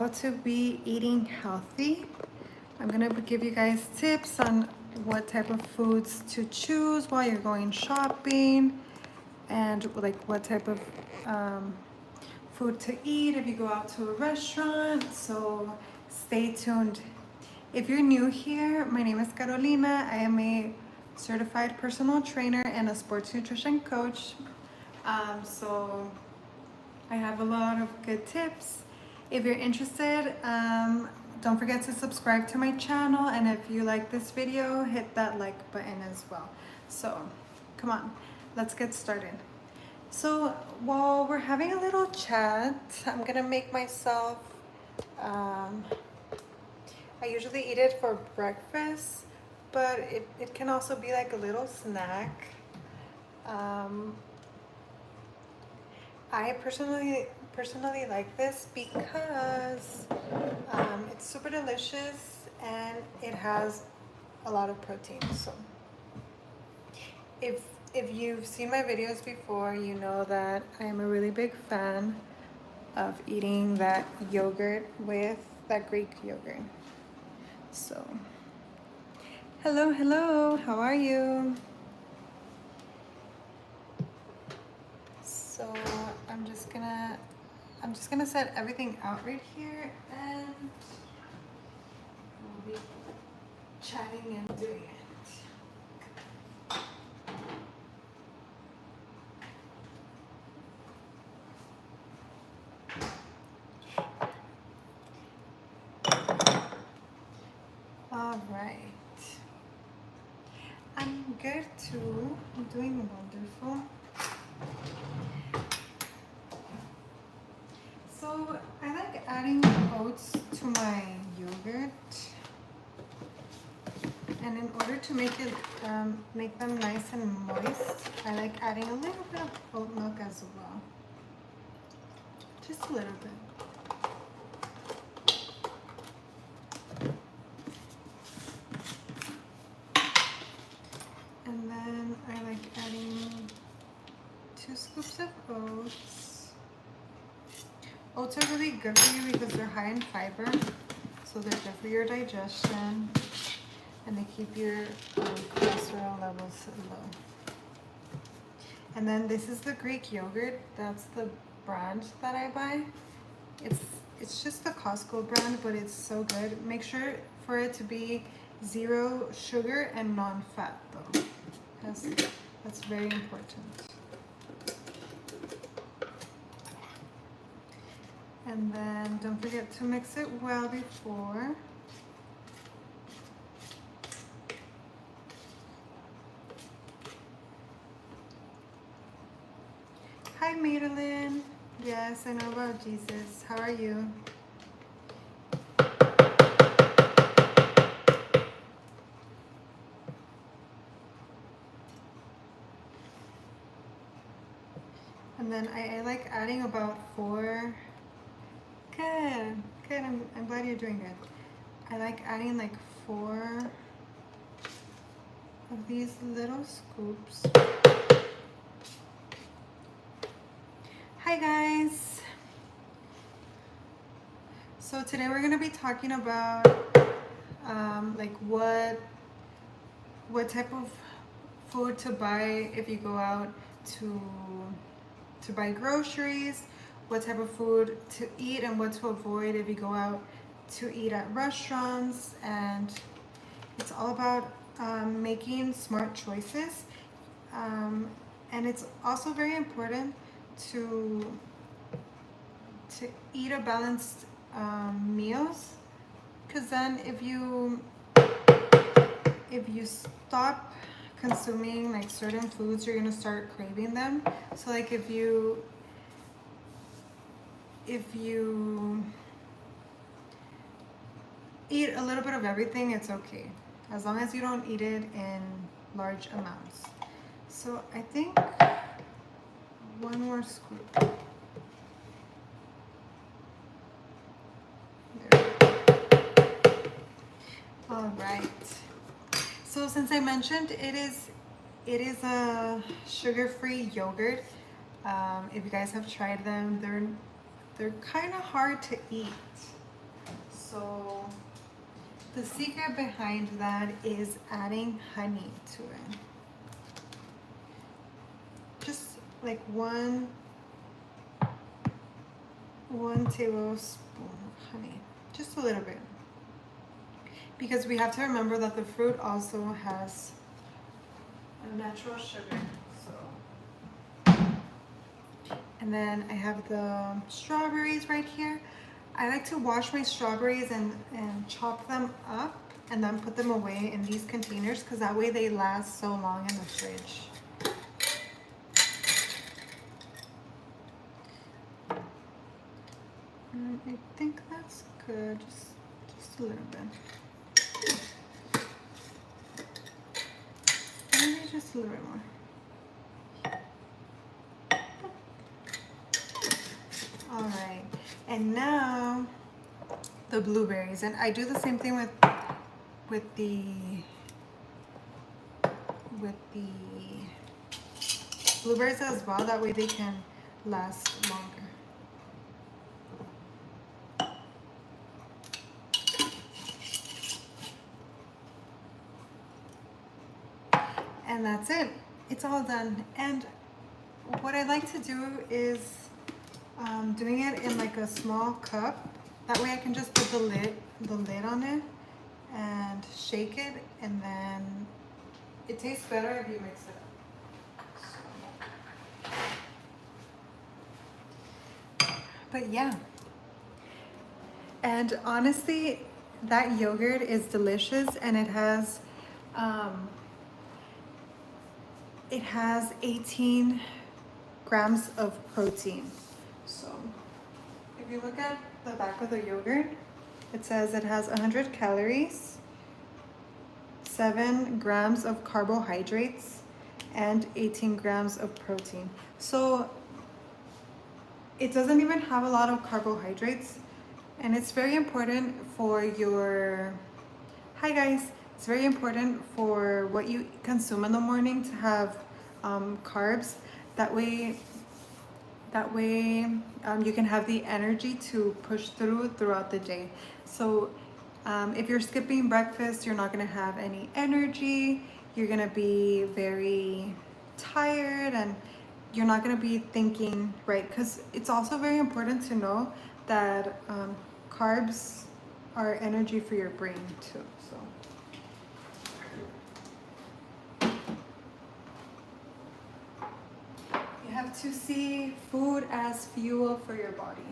To be eating healthy. I'm gonna give you guys tips on what type of foods to choose while you're going shopping, and like what type of food to eat if you go out to a restaurant. So stay tuned. If you're new here, my name is Carolina. I am a certified personal trainer and a sports nutrition coach. So I have a lot of good tips. If you're interested, don't forget to subscribe to my channel, and if you like this video, hit that like button as well. So come on, let's get started. So while we're having a little chat, I'm gonna make myself, I usually eat it for breakfast, but it can also be like a little snack. I personally like this because it's super delicious and it has a lot of protein. So if you've seen my videos before, you know that I am a really big fan of eating that yogurt with that Greek yogurt. So hello, how are you? So I'm just gonna set everything out right here, and we'll be chatting and doing it. All right. I'm good too. I'm doing wonderful. So I like adding oats to my yogurt, and in order to make them nice and moist, I like adding a little bit of oat milk as well, just a little bit. And then I like adding 2 scoops of oats. Oats are really good for you because they're high in fiber, so they're good for your digestion, and they keep your cholesterol levels low. And then this is the Greek yogurt. That's the brand that I buy. It's just the Costco brand, but it's so good. Make sure for it to be 0 sugar and non-fat though. That's very important. And then don't forget to mix it well before. Hi, Madeline. Yes, I know about Jesus. How are you? And then I like adding about 4. Good. I'm glad you're doing good. I like adding like 4 of these little scoops. Hi guys. So today we're gonna be talking about like what type of food to buy if you go out to buy groceries, what type of food to eat and what to avoid if you go out to eat at restaurants. And it's all about making smart choices, and it's also very important to eat a balanced meals, because then if you stop consuming like certain foods, you're gonna start craving them. So like if you eat a little bit of everything, it's okay, as long as you don't eat it in large amounts. So I think 1 more scoop. All right. So since I mentioned it is a sugar-free yogurt. If you guys have tried them, they're kind of hard to eat. So the secret behind that is adding honey to it. Just like one tablespoon of honey, just a little bit. Because we have to remember that the fruit also has a natural sugar. So, and then I have the strawberries right here. I like to wash my strawberries and chop them up and then put them away in these containers because that way they last so long in the fridge. And I think that's good, just a little bit. Maybe just a little bit more. All right, and now the blueberries, and I do the same thing with the blueberries as well. That way they can last longer. And that's it. It's all done. And what I like to do is doing it in like a small cup. That way I can just put the lid on it and shake it, and then it tastes better if you mix it up. So. But yeah. And honestly, that yogurt is delicious, and it has 18 grams of protein. So if you look at the back of the yogurt, it says it has 100 calories, 7 grams of carbohydrates, and 18 grams of protein. So it doesn't even have a lot of carbohydrates, and it's very important for your, hi guys, it's very important for what you consume in the morning to have carbs. That way you can have the energy to push throughout the day. So if you're skipping breakfast, you're not gonna have any energy. You're gonna be very tired, and you're not gonna be thinking right. Because it's also very important to know that carbs are energy for your brain too. So. You have to see food as fuel for your body.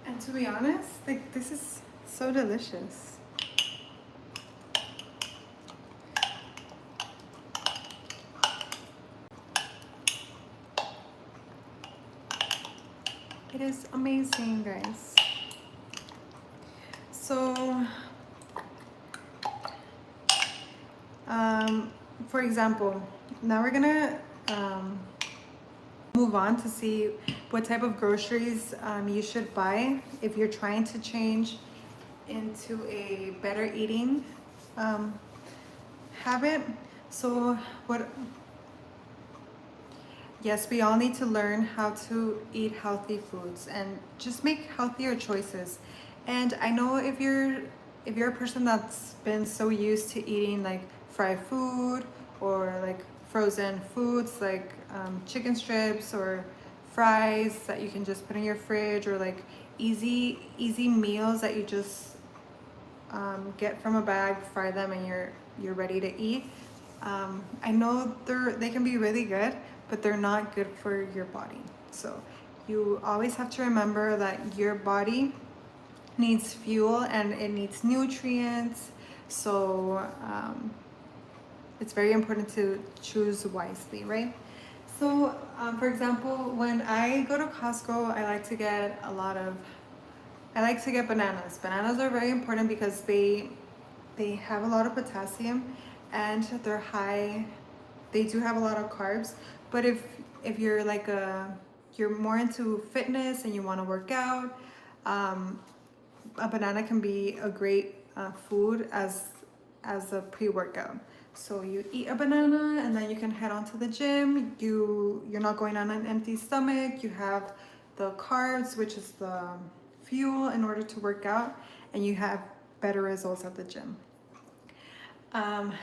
And to be honest, like, this is so delicious. It is amazing, guys. So, for example, now we're gonna move on to see what type of groceries you should buy if you're trying to change into a better eating habit. So yes, we all need to learn how to eat healthy foods and just make healthier choices. And I know if you're a person that's been so used to eating like fried food or like frozen foods like chicken strips or fries that you can just put in your fridge, or like easy meals that you just get from a bag, fry them, and you're ready to eat. I know they can be really good, but they're not good for your body. So you always have to remember that your body needs fuel and it needs nutrients. So it's very important to choose wisely, right? So for example, when I go to Costco, I like to get bananas. Bananas are very important because they have a lot of potassium, and they do have a lot of carbs. But if you're like you're more into fitness and you want to work out, a banana can be a great food as a pre-workout. So you eat a banana and then you can head on to the gym. You're not going on an empty stomach. You have the carbs, which is the fuel in order to work out, and you have better results at the gym.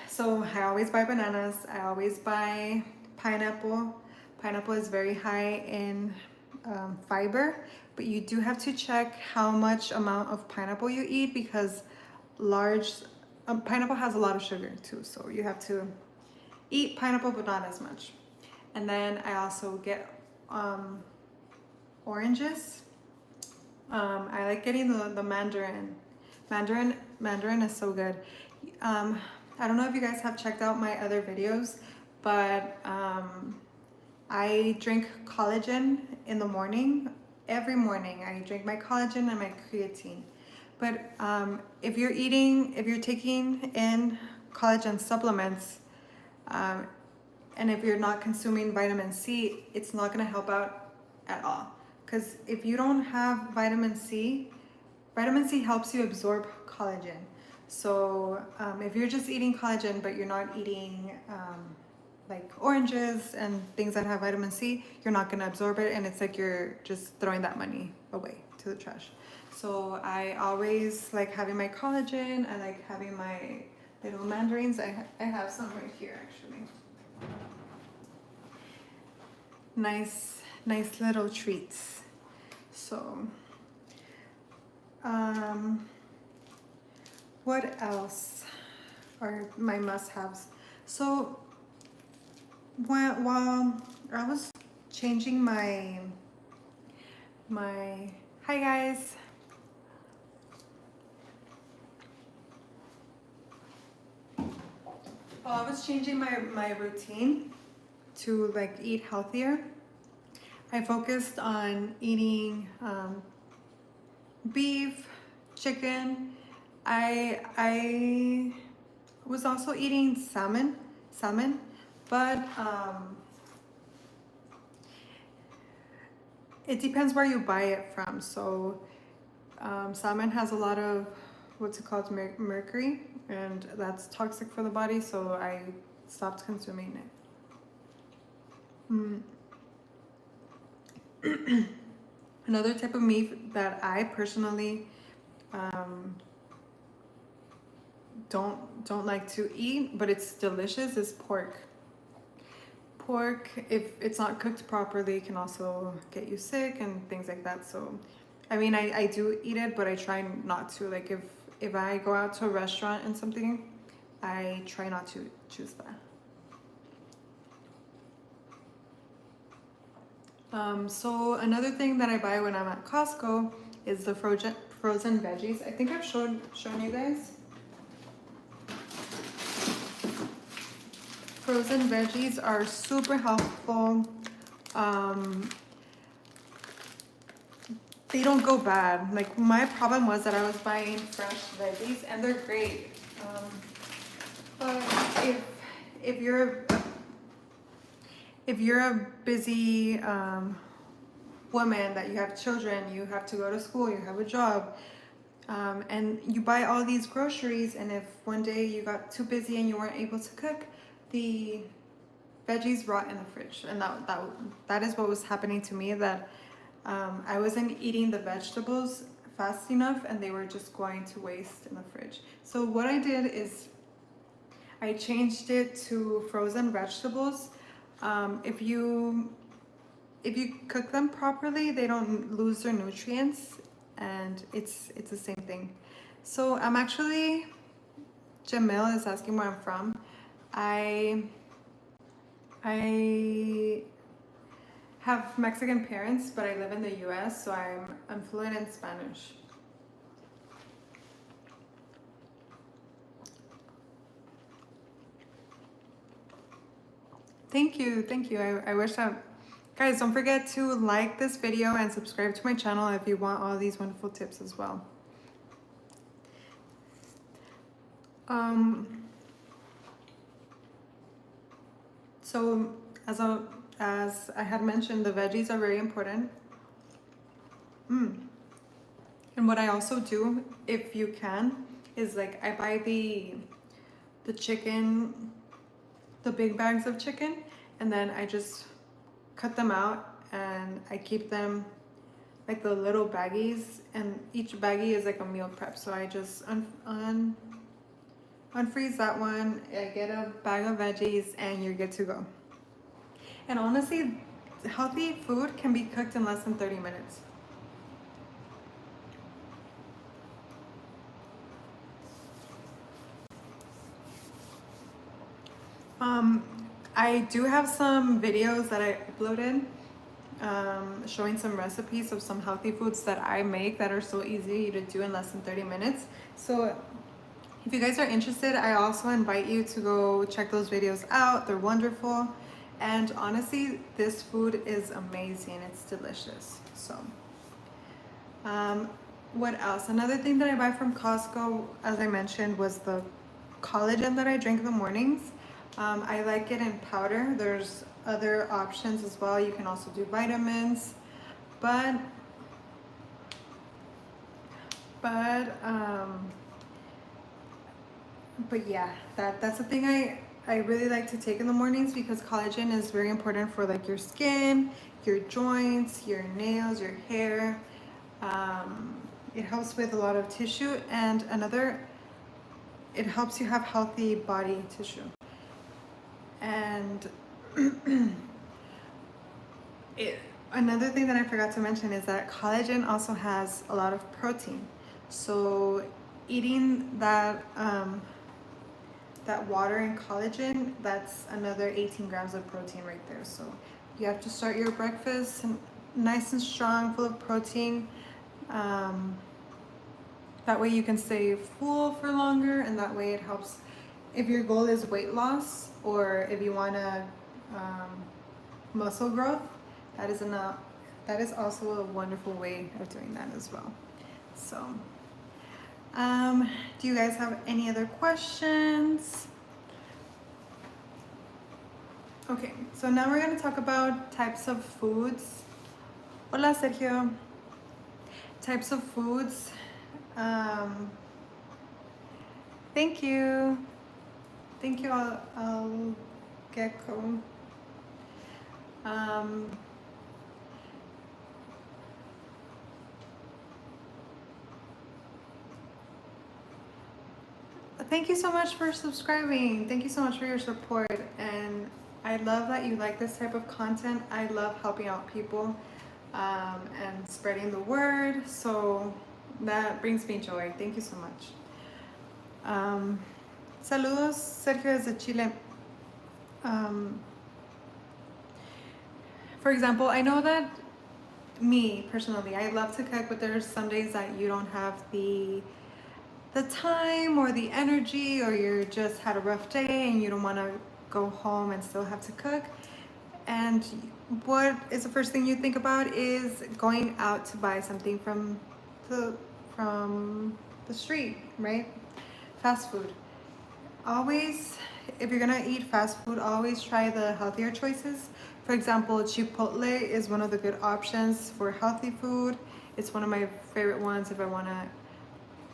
So I always buy bananas. I always buy pineapple. Pineapple is very high in fiber, but you do have to check how much amount of pineapple you eat, because pineapple has a lot of sugar too. So you have to eat pineapple, but not as much. And then I also get oranges. I like getting the mandarin. Mandarin is so good. I don't know if you guys have checked out my other videos, but I drink collagen in the morning. Every morning I drink my collagen and my creatine. But if you're taking in collagen supplements, and if you're not consuming vitamin C, it's not going to help out at all. Because if you don't have vitamin C helps you absorb collagen. So if you're just eating collagen but you're not eating like oranges and things that have vitamin C, you're not going to absorb it, and it's like you're just throwing that money away to the trash. So I always like having my collagen. I like having my little mandarins. I have some right here actually. Nice little treats. So what else are my must-haves? So while I was changing my hi guys. While I was changing my routine to like eat healthier, I focused on eating beef, chicken. I was also eating salmon, but it depends where you buy it from. So salmon has a lot of what's it called, mercury, and that's toxic for the body, so I stopped consuming it. Another type of meat that I personally don't like to eat, but it's delicious, is pork. Pork, if it's not cooked properly, can also get you sick and things like that. So I mean, I do eat it, but I try not to. Like if I go out to a restaurant and something, I try not to choose that. So another thing that I buy when I'm at Costco is the frozen veggies. I think I've shown you guys. Frozen veggies are super helpful. They don't go bad. Like my problem was that I was buying fresh veggies and they're great. But if you're a busy woman, that you have children, you have to go to school, you have a job, and you buy all these groceries, and if one day you got too busy and you weren't able to cook, the veggies rot in the fridge. And that is what was happening to me, that I wasn't eating the vegetables fast enough and they were just going to waste in the fridge. So what I did is I changed it to frozen vegetables. If you cook them properly, they don't lose their nutrients, and it's the same thing. So I'm actually, Jamil is asking where I'm from. I have Mexican parents, but I live in the US, so I'm fluent in Spanish. Thank you. I wish that, guys, don't forget to like this video and subscribe to my channel if you want all these wonderful tips as well. So as I had mentioned, the veggies are very important. And what I also do, if you can, is like I buy the chicken, the big bags of chicken, and then I just cut them out and I keep them like the little baggies, and each baggie is like a meal prep. So I just unfreeze that one, I get a bag of veggies, and you're good to go. And honestly, healthy food can be cooked in less than 30 minutes. Um, I do have some videos that I uploaded showing some recipes of some healthy foods that I make that are so easy to do in less than 30 minutes. So if you guys are interested, I also invite you to go check those videos out. They're wonderful. And honestly, this food is amazing. It's delicious. So, what else? Another thing that I buy from Costco, as I mentioned, was the collagen that I drink in the mornings. I like it in powder. There's other options as well. You can also do vitamins, but but um, but yeah, that's the thing I really like to take in the mornings, because collagen is very important for like your skin, your joints, your nails, your hair. It helps with a lot of tissue, and it helps you have healthy body tissue. And it, another thing that I forgot to mention is that collagen also has a lot of protein. So eating that water and collagen, that's another 18 grams of protein right there. So you have to start your breakfast nice and strong, full of protein. That way you can stay full for longer, and that way it helps if your goal is weight loss, or if you want to muscle growth. That is enough. That is also a wonderful way of doing that as well. So, do you guys have any other questions? Okay, so now we're going to talk about types of foods. Hola, Sergio. Types of foods. Thank you. Thank you, I'll Gecko. Thank you so much for subscribing. Thank you so much for your support. And I love that you like this type of content. I love helping out people and spreading the word. So that brings me joy. Thank you so much. Saludos, Sergio desde Chile. For example, I know that me personally, I love to cook, but there's some days that you don't have the time or the energy, or you just had a rough day and you don't want to go home and still have to cook. And what is the first thing you think about is going out to buy something from the street, right? Fast food. Always, if you're gonna eat fast food, always try the healthier choices. For example, Chipotle is one of the good options for healthy food. It's one of my favorite ones if I want to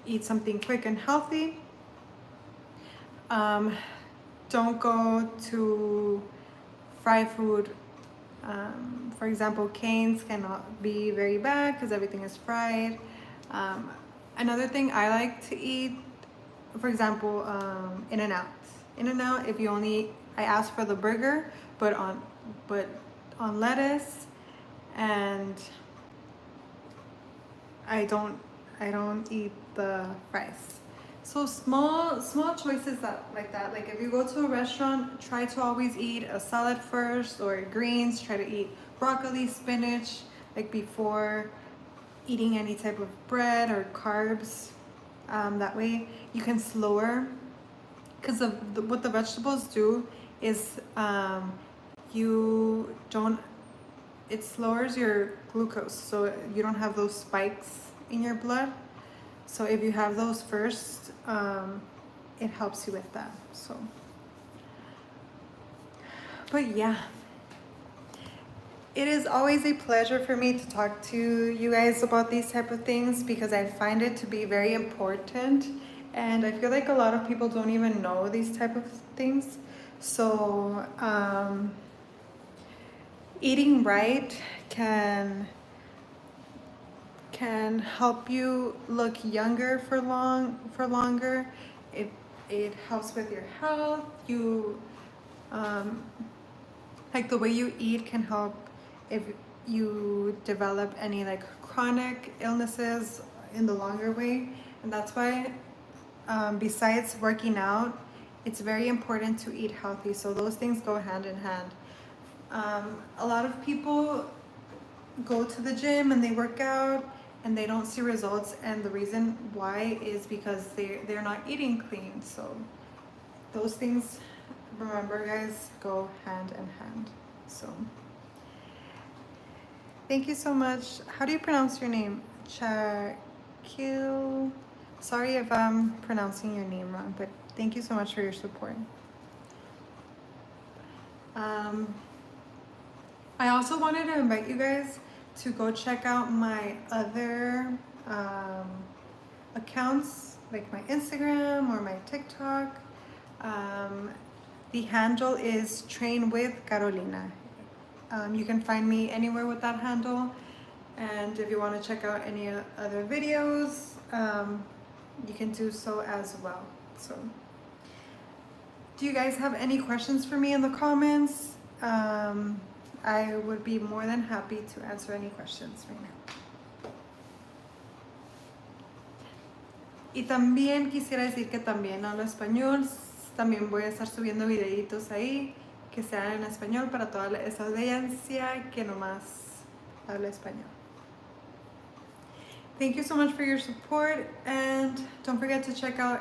eat something quick and healthy. Don't go to fried food. For example, Cane's cannot be very bad because everything is fried. Another thing I like to eat, for example, In-N-Out. In-N-Out, if you only, I ask for the burger, but on lettuce, and I don't eat the fries. So small choices like that. Like if you go to a restaurant, try to always eat a salad first, or greens. Try to eat broccoli, spinach, like before eating any type of bread or carbs. That way you can slower, because what the vegetables do is it lowers your glucose, so you don't have those spikes in your blood. So if you have those first, it helps you with that. So, but yeah, It is always a pleasure for me to talk to you guys about these type of things because I find it to be very important, and I feel like a lot of people don't even know these type of things. So eating right can help you look younger for longer. It helps with your health. You like the way you eat can help if you develop any like chronic illnesses in the longer way. And that's why besides working out, it's very important to eat healthy. So those things go hand in hand. A lot of people go to the gym and they work out and they don't see results, and the reason why is because they're not eating clean. So those things, remember guys, go hand in hand. So thank you so much. How do you pronounce your name? Chakil. Sorry if I'm pronouncing your name wrong, but thank you so much for your support. I also wanted to invite you guys to go check out my other accounts, like my Instagram or my TikTok. The handle is Train with Carolina. You can find me anywhere with that handle. And if you want to check out any other videos, you can do so as well. So, do you guys have any questions for me in the comments? I would be more than happy to answer any questions right now. Y también quisiera decir que también hablo español. También voy a estar subiendo videitos ahí que sean en español para toda esa audiencia que nomás habla español. Thank you so much for your support, and don't forget to check out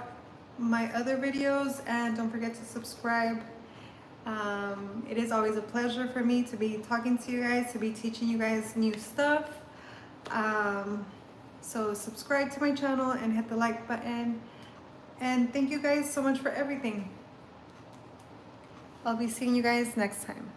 my other videos, and don't forget to subscribe. It is always a pleasure for me to be talking to you guys, to be teaching you guys new stuff. So subscribe to my channel and hit the like button. And thank you guys so much for everything. I'll be seeing you guys next time.